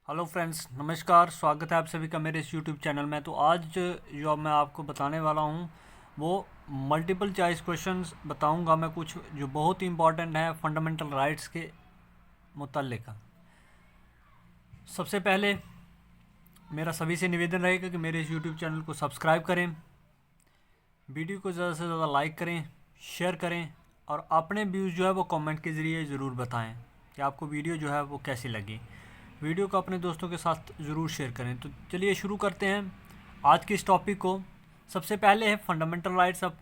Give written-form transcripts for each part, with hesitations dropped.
Hello friends, नमस्कार। स्वागत है आप सभी का मेरे इस यूट्यूब चैनल में। तो आज जो मैं आपको बताने वाला हूँ वो मल्टीपल चॉइस क्वेश्चंस बताऊँगा मैं, कुछ जो बहुत ही इंपॉर्टेंट है फंडामेंटल राइट्स के मुतल्लिक। सबसे पहले मेरा सभी से निवेदन रहेगा कि मेरे इस यूट्यूब चैनल को सब्सक्राइब करें, वीडियो को ज़्यादा से ज़्यादा लाइक करें, शेयर करें और अपने व्यूज़ जो है वो कमेंट के ज़रिए ज़रूर बताएं कि आपको वीडियो जो है वो कैसी लगी। वीडियो को अपने दोस्तों के साथ ज़रूर शेयर करें। तो चलिए शुरू करते हैं आज के इस टॉपिक को। सबसे पहले है fundamental rights of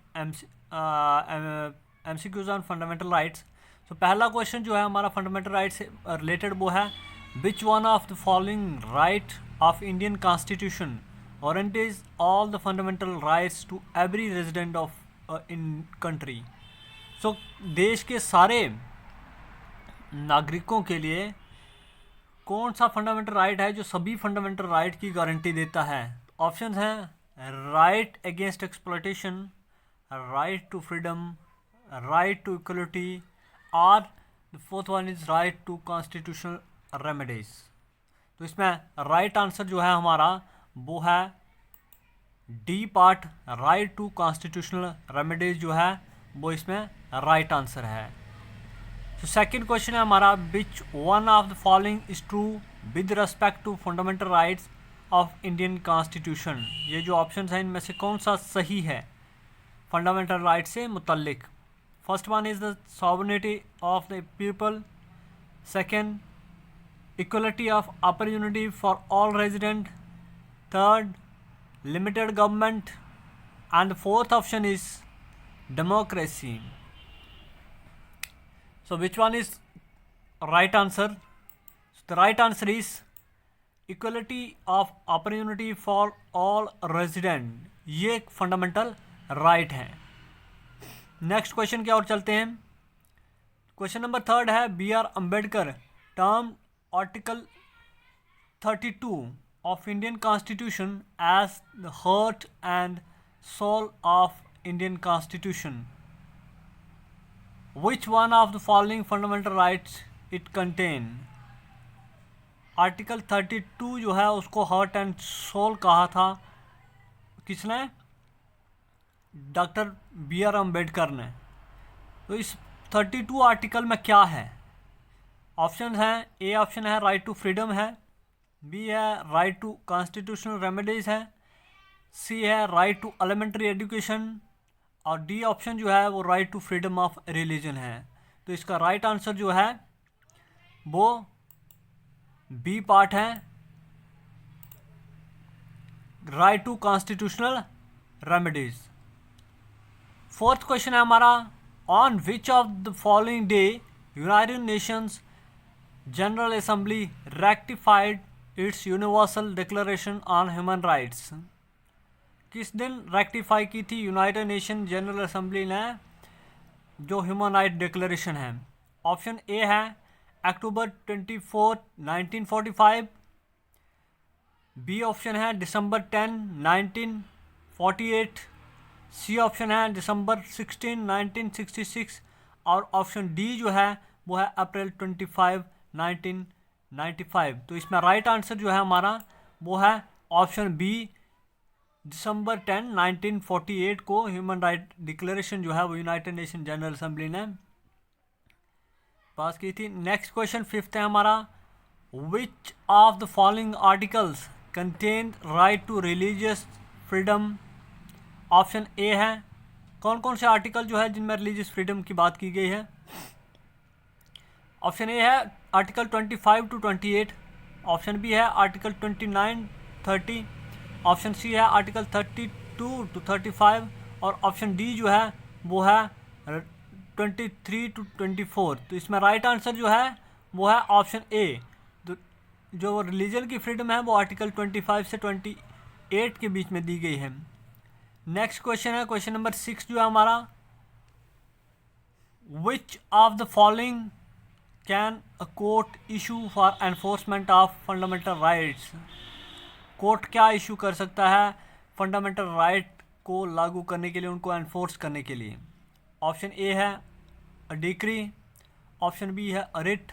MCQs on fundamental rights. तो पहला क्वेश्चन जो है हमारा फंडामेंटल राइट्स से रिलेटेड वो है, which one of the following right of Indian constitution guarantees all the fundamental rights to every resident of in country। सो देश के सारे नागरिकों के लिए कौन सा फंडामेंटल राइट है जो सभी फंडामेंटल राइट की गारंटी देता है? ऑप्शन हैं right against exploitation, right to freedom, right to equality और the fourth one is right to constitutional remedies. तो इसमें राइट आंसर जो है हमारा वो है D part, right to constitutional remedies जो है वो इसमें राइट आंसर है। तो सेकंड क्वेश्चन है हमारा, which one of the following is true with respect to fundamental rights of Indian constitution. ये जो ऑप्शंस हैं इनमें से कौन सा सही है फंडामेंटल राइट से मुतल्लिक? First one is the sovereignty of the people, second equality of opportunity for all resident, third limited government and fourth option is democracy. So which one is right answer? So the right answer is equality of opportunity for all resident। ये एक fundamental right है। Next question की ओर चलते हैं। Question number third है, B R Ambedkar term article 32 of Indian constitution as the heart and soul of Indian constitution. Which one of the following fundamental rights it contain? Article 32 जो है उसको heart and soul कहा था किसने? Doctor B R Ambedkar ने। तो इस 32 article में क्या है? ऑप्शन हैं, ए ऑप्शन है राइट टू फ्रीडम है, बी है राइट टू कॉन्स्टिट्यूशनल रेमेडीज है, सी है राइट टू एलिमेंट्री एजुकेशन और डी ऑप्शन जो है वो right to freedom of religion है। तो इसका राइट आंसर जो है वो बी पार्ट है, right to constitutional remedies. Fourth question है हमारा, on which of the following day United Nations General Assembly rectified its universal declaration on human rights. किस दिन रेक्टिफाई की थी यूनाइटेड नेशन जनरल असेंबली ने जो ह्यूमन राइट डिक्लेरेशन है? Option A है अक्टूबर 24, 1945, बी ऑप्शन है दिसंबर 10, 1948, सी ऑप्शन है दिसंबर 16, 1966 और ऑप्शन डी जो है वो है अप्रैल 25, 1995। तो इसमें राइट आंसर जो है हमारा वो है ऑप्शन बी, दिसंबर 10, 1948 को ह्यूमन राइट डिक्लेरेशन जो है वो यूनाइटेड नेशन जनरल असेंबली ने पास की थी। नेक्स्ट क्वेश्चन फिफ्थ है हमारा, which of the following articles contain right to religious freedom. Option A है, कौन कौन से आर्टिकल जो है जिनमें रिलीजियस फ्रीडम की बात की गई है? ऑप्शन ए है आर्टिकल 25 to 28, ऑप्शन बी है आर्टिकल 29, 30, ऑप्शन सी है आर्टिकल 32 to 35 और ऑप्शन डी जो है वो है 23 to 24। तो इसमें राइट आंसर जो है वो है ऑप्शन ए। तो जो रिलीजन की फ्रीडम है वो आर्टिकल 25 से 28 के बीच में दी गई है। नेक्स्ट क्वेश्चन है क्वेश्चन नंबर 6 जो है हमारा, which of the following can a court issue for enforcement of fundamental rights. Court क्या इशू कर सकता है फंडामेंटल राइट को लागू करने के लिए, उनको एनफोर्स करने के लिए? ऑप्शन ए है अ डिक्री, ऑप्शन बी है a writ,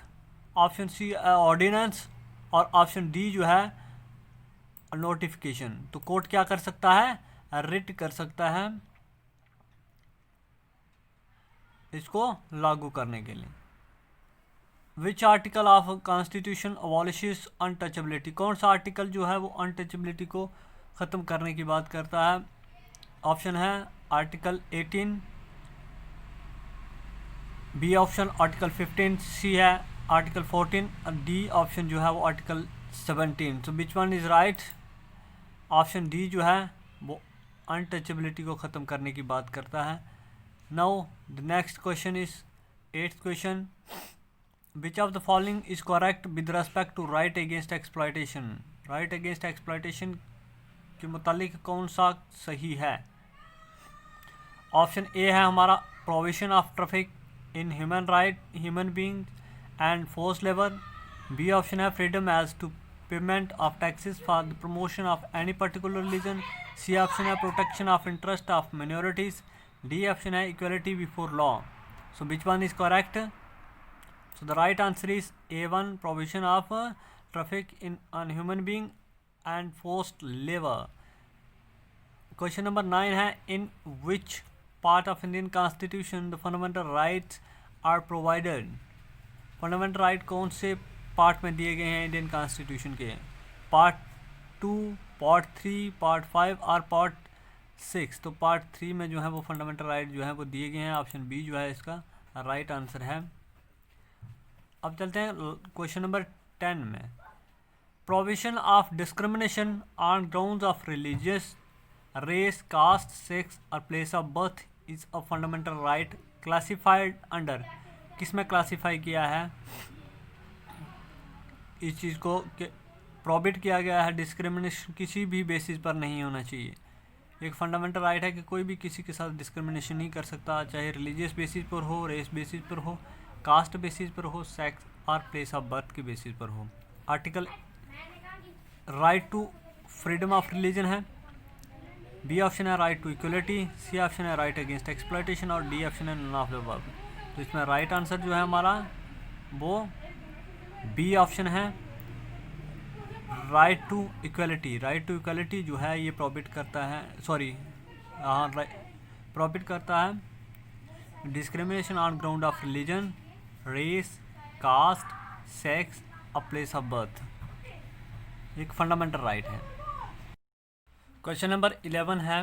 option C ordinance और ऑप्शन डी जो है नोटिफिकेशन। तो कोर्ट क्या कर सकता है, रिट कर सकता है इसको लागू करने के लिए। Which article of constitution अबॉलिशेस untouchability, कौन सा आर्टिकल जो है वो अनटचेबिलिटी को ख़त्म करने की बात करता है। ऑप्शन है आर्टिकल 18, बी ऑप्शन आर्टिकल 15, सी है आर्टिकल 14, डी ऑप्शन जो है वो आर्टिकल 17। तो which one is right, option D जो है वो अनटचेबिलिटी को ख़त्म करने की बात करता है। Now the next question is 8th question, which of the following is correct with respect to right against exploitation. Right against exploitation के मुतालिक कौन सा सही है। ऑप्शन ए है हमारा provision of traffic in human being and force labour. B option है freedom as to payment of taxes for the promotion of any particular religion. C option है protection of interest of minorities. D option है equality before law. So which one is correct. So the right answer is A1, provision of traffic on human being and forced labor. Question number 9 है in which part of Indian Constitution the fundamental rights are provided. Fundamental right कौन से part में दिए गए हैं Indian constitution के, part 2, part 3, part 5 और part 6। तो पार्ट 3 में जो है वो फंडामेंटल राइट जो है वो दिए गए हैं। ऑप्शन बी जो है इसका राइट आंसर है। अब चलते हैं क्वेश्चन नंबर 10 में, provision of discrimination on grounds of religious, race, caste, sex और place of birth is a fundamental right classified under, किस में क्लासीफाई किया है इस चीज़ को प्रोहिबिट किया गया है। डिस्क्रिमिनेशन किसी भी बेसिस पर नहीं होना चाहिए। एक फंडामेंटल राइट है कि कोई भी किसी के साथ डिस्क्रिमिनेशन नहीं कर सकता, चाहे रिलीजियस बेसिस पर हो, रेस बेसिस पर हो, कास्ट बेसिस पर हो, सेक्स और प्लेस ऑफ बर्थ के बेसिस पर हो। Article right to freedom of religion है। बी ऑप्शन है right to equality. C option है राइट अगेंस्ट एक्सप्लॉयटेशन और डी ऑप्शन है नन ऑफ द अबव। तो इसमें राइट आंसर जो है हमारा वो बी ऑप्शन है, right to equality. Right to equality जो है ये प्रोहिबिट करता है, प्रोहिबिट करता है discrimination on ground of religion, race, caste, sex और प्लेस ऑफ बर्थ। एक फंडामेंटल राइट है। क्वेश्चन नंबर 11 है,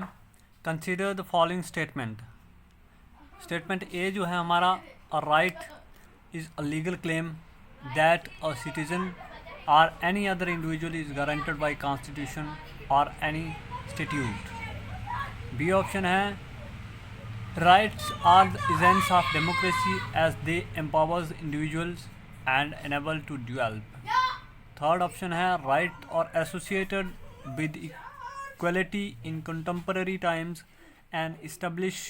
consider the following statement. Statement A जो है हमारा, a right is a legal claim that a citizen और any other individual is guaranteed by constitution और any statute. B option है rights are the essence of democracy as they empowers individuals and enable to develop. Third option है right or associated with equality in contemporary times and establish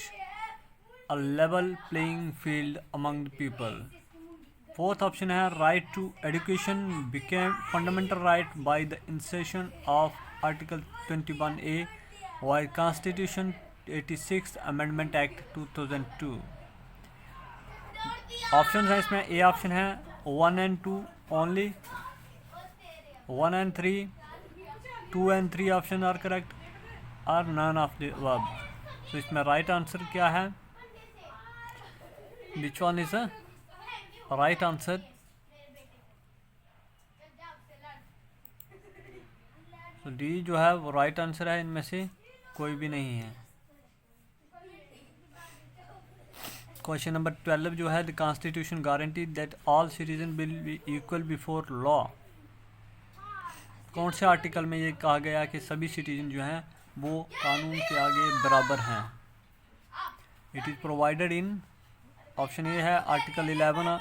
a level playing field among the people. Fourth option है right to education became fundamental right by the insertion of Article 21A while Constitution 86th Amendment Act 2002। Option है इसमें, A option है 1 and 2 only, 1 and 3, 2 and 3 option are correct और none of the above. तो इसमें right answer क्या है, which one is right answer. तो D जो है वो राइट आंसर है, इनमें से कोई भी नहीं है। क्वेश्चन नंबर 12 जो है, the constitution guarantee that all citizen will be equal before law. कौन से आर्टिकल में ये कहा गया कि सभी सिटीजन जो हैं वो कानून के आगे बराबर हैं। It is provided in, option A है article 11,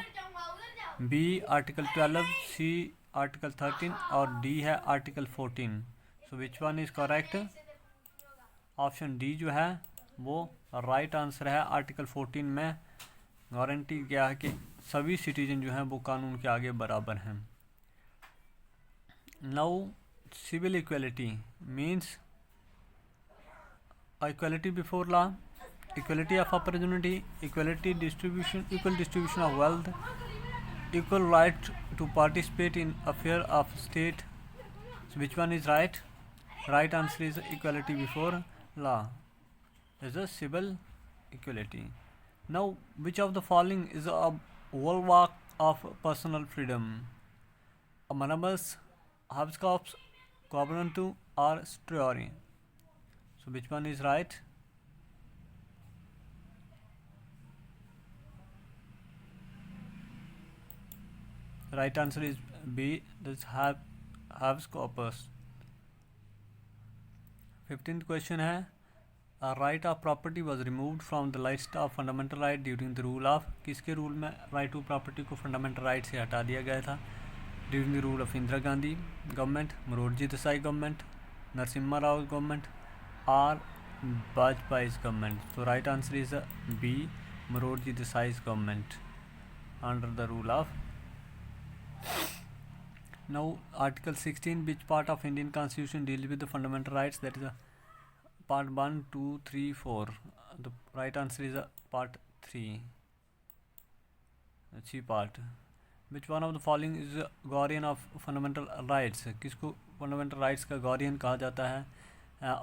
B article 12, C article 13 और डी है article 14। So which one is correct. Option D जो है वो राइट आंसर है। आर्टिकल 14 में गारंटी किया है कि सभी सिटीजन जो हैं वो कानून के आगे बराबर हैं। Now civil equality means equality before law, equality of opportunity, equality distribution, equal distribution of wealth, equal right to participate in affair of state. So which one is right? Right answer is equality before law. Is a civil equality. Now, which of the following is a bulwark of personal freedom? Anonymous, habeas corpus, covenantum, or certiorari? So which one is right? Right answer is B. This habeas corpus. 15th question है A right of property was removed from the list of fundamental right during the rule of किसके rule में right to property को fundamental right से हटा दिया गया था? During the rule of Indira Gandhi government, Morarji Desai government, Narasimha Rao government, or Vajpayee's government. So right answer is B. Morarji Desai's government under the rule of. Now Article 16, which part of Indian Constitution deals with the fundamental rights? That is part 1, 2, 3, 4. The right answer is part 3. अच्छी part. Which one of the following is guardian of fundamental rights? किसको fundamental rights का guardian कहा जाता है?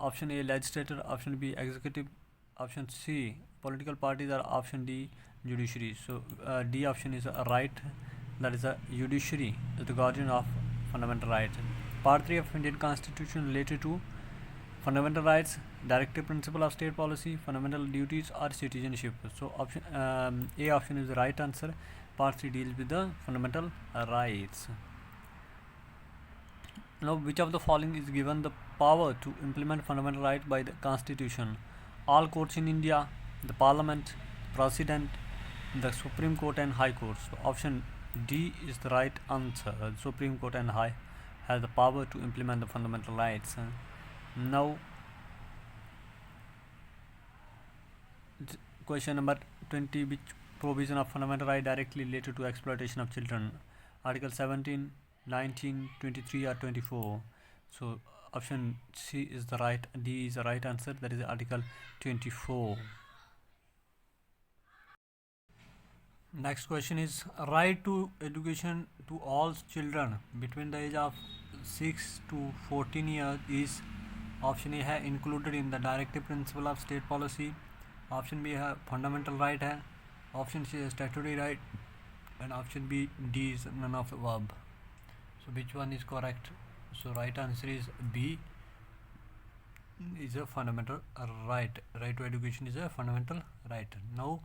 Option A legislator, option B executive, option C political parties, or option D judiciary. So D option is right. That is a judiciary is the guardian of fundamental rights. Part 3 of Indian Constitution related to fundamental rights, directive principle of state policy, fundamental duties, or citizenship. So option A option is the right answer. Part 3 deals with the fundamental rights. Now, which of the following is given the power to implement fundamental rights by the Constitution? All courts in India, the Parliament, President, the Supreme Court, and High Court. So option D is the right answer. The Supreme Court and High has the power to implement the fundamental rights. Now, question number 20. Which provision of fundamental right directly related to exploitation of children? Article 17, 19, 23, or 24. So option C is the right. D is the right answer. That is Article 24. Next question is right to education to all children between the age of 6 to 14 years is option A है included in the directive principle of state policy, option B है fundamental right है, option C is statutory right, and option B D is none of the above. So which one is correct? So right answer is B is a fundamental right. Right to education is a fundamental right. Now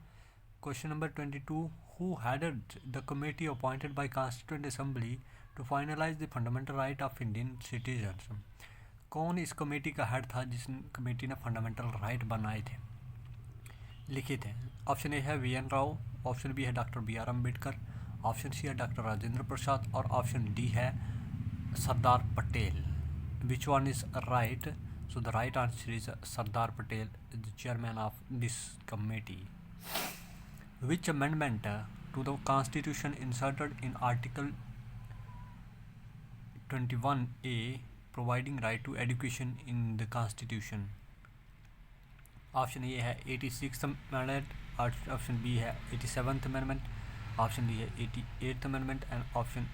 question number 22. Who headed the committee appointed by Constituent Assembly to finalize the fundamental right of Indian citizens? कौन इस committee का head था जिस committee ने fundamental right बनाए थे, लिखे थे? ऑप्शन ए है वी.एन. राव, ऑप्शन बी है doctor B R. Ambedkar, option C है डॉक्टर राजेंद्र प्रसाद, और ऑप्शन डी है Sardar Patel. Which one is right? So the right answer is Sardar Patel, the chairman of this committee. Which amendment to the Constitution inserted in Article 21A providing right to education in the Constitution? Option A है 86th Amendment, option B है 87th Amendment, option D है 88th Amendment, and option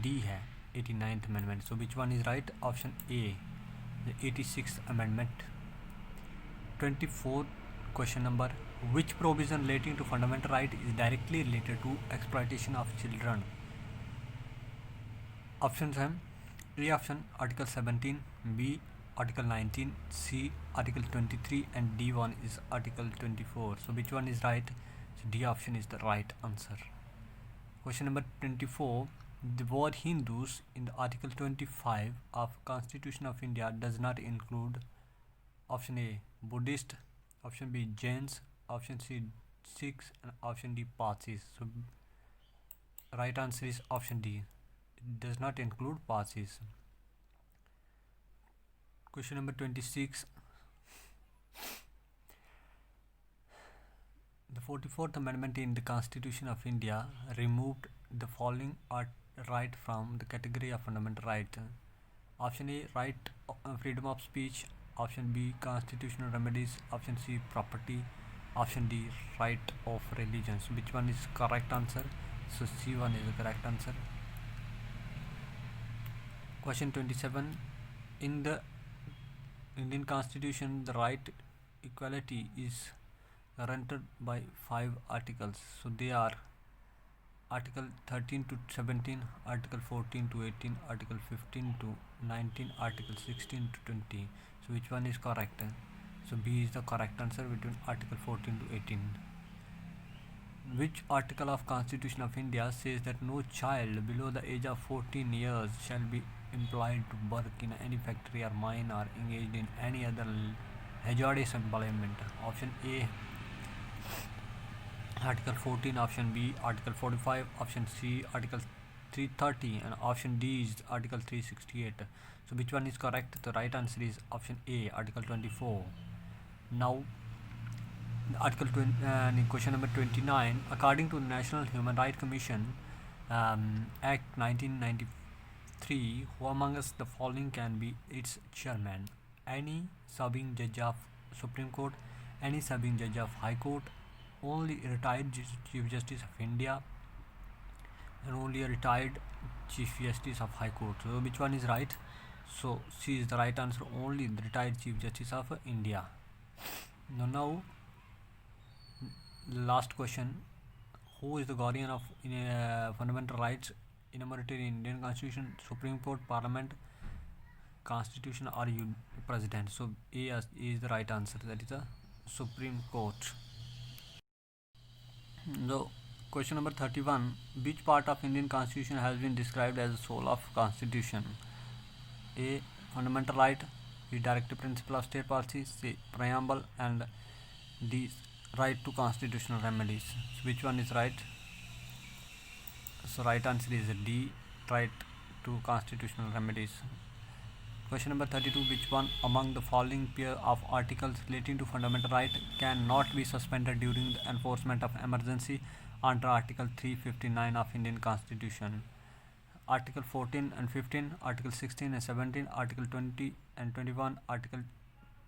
D है 89th Amendment. So which one is right? Option A, the 86th Amendment. 24th question number. Which provision relating to fundamental right is directly related to exploitation of children? Options हैं A option Article 17, B Article 19, C Article 23, and D1 is Article 24. So which one is right? So D option is the right answer. Question number 24. The word Hindus in the Article 25 of Constitution of India does not include option A Buddhist, option B Jains, option C Sikhs, and option D Parsis. So right answer is option D. It does not include Parsis. Question number 26. The 44th Amendment in the Constitution of India removed the following right from the category of fundamental right. Option A right freedom of speech, option B constitutional remedies, option C property, option D right of religions. Which one is correct answer? So C1 is the correct answer. Question 27. In the Indian Constitution, the right equality is guaranteed by 5 articles. So they are Article 13 to 17, Article 14 to 18, Article 15 to 19, Article 16 to 20. So which one is correct? So B is the correct answer between Article 14 to 18. Which article of Constitution of India says that no child below the age of 14 years shall be employed to work in any factory or mine or engaged in any other hazardous employment? Option A, Article 14, option B, Article 45, option C, Article 330, and option D is Article 368. So which one is correct? The right answer is option A, Article 24. Now, question number 29. According to the National Human Rights Commission Act 1993, who amongst the following can be its chairman? Any serving judge of Supreme Court, any serving judge of High Court, only retired Chief Justice of India, and only a retired Chief Justice of High Court. So which one is right? So C is the right answer, only the retired Chief Justice of India. Now last question. Who is the guardian of fundamental rights enumerated in Indian Constitution? Supreme Court, Parliament, Constitution, or President? So A is the right answer, that is the Supreme Court. So question number 31. Which part of Indian Constitution has been described as the soul of Constitution? A, fundamental right, B, directive principle of state policy, C, preamble, and D, right to constitutional remedies. So which one is right? So right answer is D, right to constitutional remedies. Question number 32. Which one among the following pair of articles relating to fundamental right cannot be suspended during the enforcement of emergency under Article 359 of Indian Constitution? Article 14 and 15, Article 16 and 17, Article 20 and 21, Article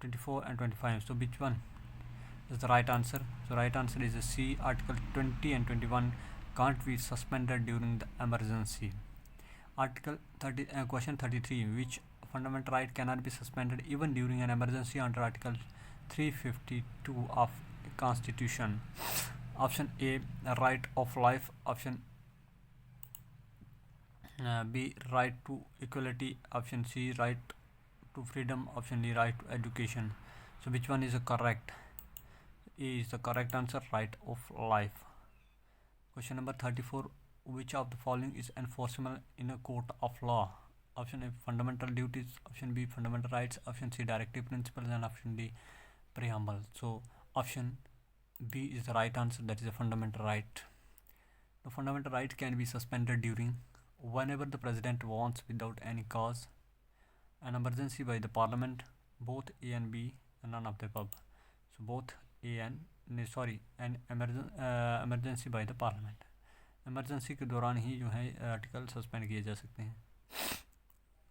24 and 25. So which one is the right answer? So right answer is C, Article 20 and 21 can't be suspended during the emergency. Question 33. Which fundamental right cannot be suspended even during an emergency under Article 352 of Constitution? Option A, right of life, option B, right to equality, option C, right to freedom, option D, right to education. So which one is correct? A is the correct answer, right of life. Question number 34. Which of the following is enforceable in a court of law? Option A, fundamental duties, option B, fundamental rights, option C, directive principles, and option D, preamble. So option B is the right answer, that is a fundamental right. The fundamental right can be suspended during whenever the president wants without any cause, an emergency by the parliament, both A and B, and none of the above. So both A and an emergency by the parliament. Emergency के दौरान ही जो है article suspend किए जा सकते हैं.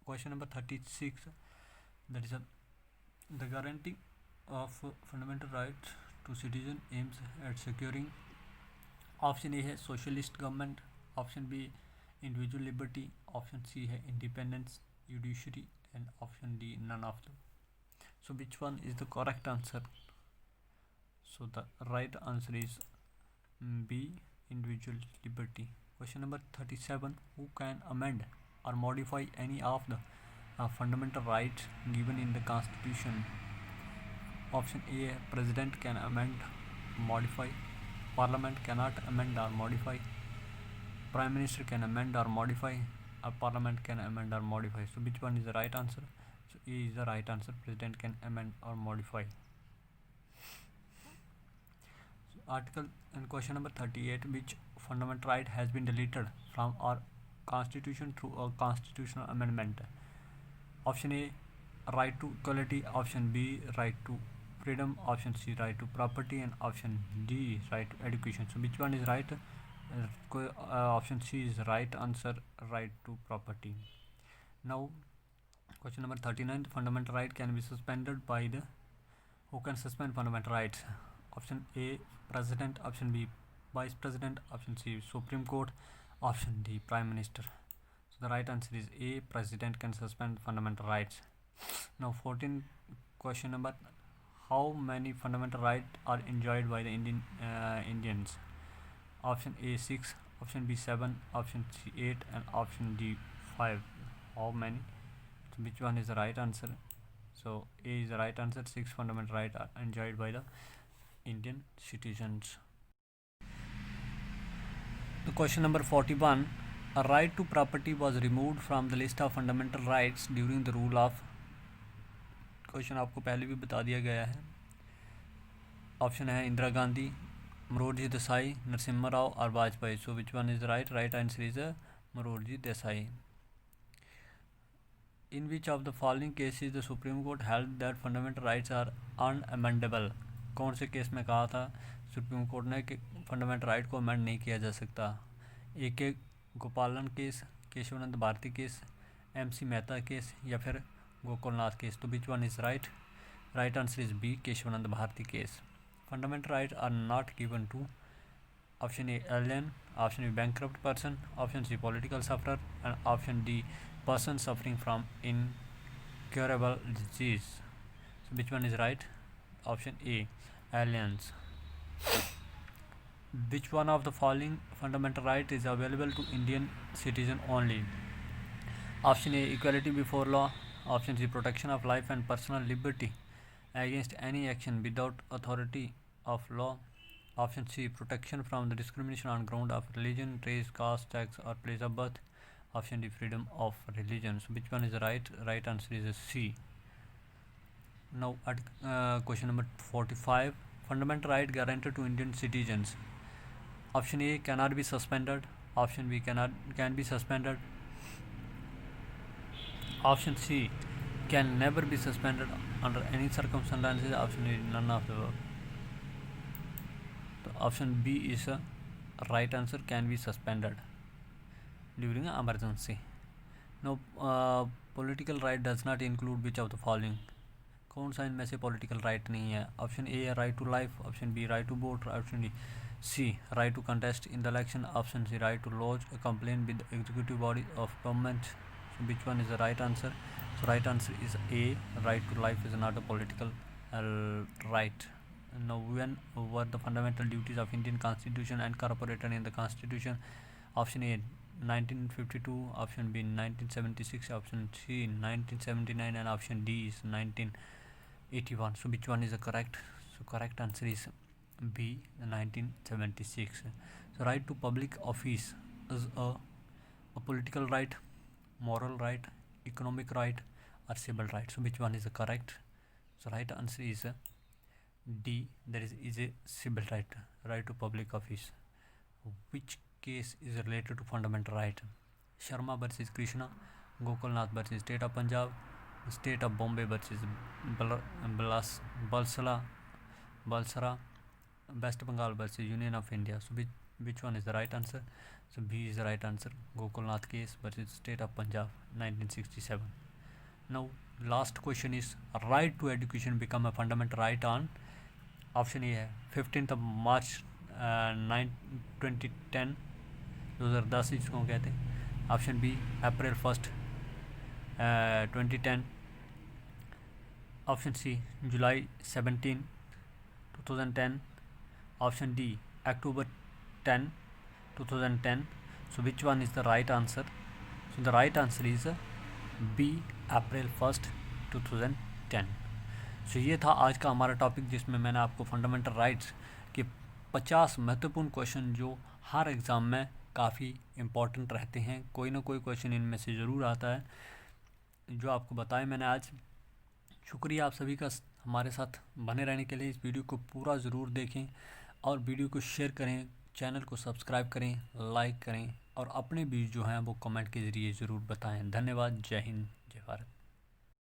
Question number 36. That is the guarantee of fundamental right to citizen aims at securing. Option A है socialist government, option B individual liberty, option C है independence judiciary, and option D none of the. So which one is the correct answer? So the right answer is B, individual liberty. Question number 37. Who can amend or modify any of the fundamental rights given in the Constitution? Option A, President can amend, modify. Parliament cannot amend or modify. Prime Minister can amend or modify. Or Parliament can amend or modify. So which one is the right answer? So A is the right answer. President can amend or modify. Article and question number 38. Which fundamental right has been deleted from our constitution through a constitutional amendment? Option A, right to equality, option B, right to freedom, option C, right to property, and option D, right to education. So which one is right? Option C is right answer, right to property. Now question number 39. Fundamental right can be suspended by the, who can suspend fundamental rights? Option A, President, option B, Vice President. Option C, Supreme Court. Option D, Prime Minister. So the right answer is A, President can suspend fundamental rights. Now 14 question number, how many fundamental rights are enjoyed by the Indians? Option A 6, option B 7, option C 8, and option D 5. How many? So which one is the right answer? So A is the right answer. 6 fundamental rights are enjoyed by the Indian citizens. The question number 41, a right to property was removed from the list of fundamental rights during the rule of. Question आपको पहले भी बता दिया गया है. Option है इंदिरा गांधी, मोरारजी देसाई, नरसिम्हा राव और Vajpayee. So which one is right? Right answer is Morarji Desai. In which of the following cases the Supreme Court held that fundamental rights are unamendable? कौन से केस में कहा था सुप्रीम कोर्ट ने कि फंडामेंटल राइट को अमेंड नहीं किया जा सकता? A K Gopalan case, Kesavananda Bharati case, MC Mehta case या फिर गोकुलनाथ केस. तो which one is right? Right answer is B, Kesavananda Bharati case. Fundamental right are not given to. Option A alien, option B bankrupt person, option C political sufferer, and option D person suffering from incurable disease. So which one is right? Option A, aliens. Which one of the following fundamental right is available to Indian citizen only? Option A, equality before law. Option C, protection of life and personal liberty against any action without authority of law. Option C, protection from the discrimination on ground of religion, race, caste, sex or place of birth. Option D, freedom of religion. So which one is right? Right answer is C. Now at question number 45, fundamental right guaranteed to Indian citizens. Option A, cannot be suspended. Option B, can be suspended. Option C, can never be suspended under any circumstances. Option A, none of the above. Option B is a right answer, can be suspended during an emergency. Now political right does not include which of the following? कौन सा इनमें से political right नहीं है? Option A है right to life, option B right to vote, option D C right to contest in the election, option C right to lodge a complaint with executive body of government. So which one is the right answer? So right answer is A, right to life is not a political right. Now when were the fundamental duties of Indian Constitution incorporated in the Constitution? Option A 1952, option B 1976, option C 1979, and option D is 1981. So which one is the correct? So correct answer is B, 1976. So right to public office is a political right, moral right, economic right or civil right. So which one is the correct? So right answer is D, that is a civil right, right to public office. Which case is related to fundamental right? Sharma versus Krishna, Gokulnath versus State of Punjab, State of Bombay versus Balsara, West Bengal versus Union of India. So which one is the right answer? So B is the right answer, Gokulnath case versus State of Punjab, 1967. Now last question is, right to education become a fundamental right on? Option A है 15th of March 2010, 2010 जिसको कहते हैं. Option B April 1st 2010. Option C July 17, 2010. Option D October 10, 2010. So which one is the right answer? So the right answer is B, April 1st 2010. So ये था आज का हमारा topic, जिसमें मैंने आपको फंडामेंटल राइट्स के 50 महत्वपूर्ण क्वेश्चन जो हर एग्ज़ाम में काफ़ी इम्पोर्टेंट रहते हैं, कोई ना कोई क्वेश्चन इनमें से ज़रूर आता है, जो आपको बताया मैंने आज. शुक्रिया आप सभी का हमारे साथ बने रहने के लिए. इस वीडियो को पूरा ज़रूर देखें और वीडियो को शेयर करें, चैनल को सब्सक्राइब करें, लाइक करें और अपने व्यूज़ जो हैं वो कमेंट के ज़रिए ज़रूर बताएं. धन्यवाद. जय हिंद, जय भारत.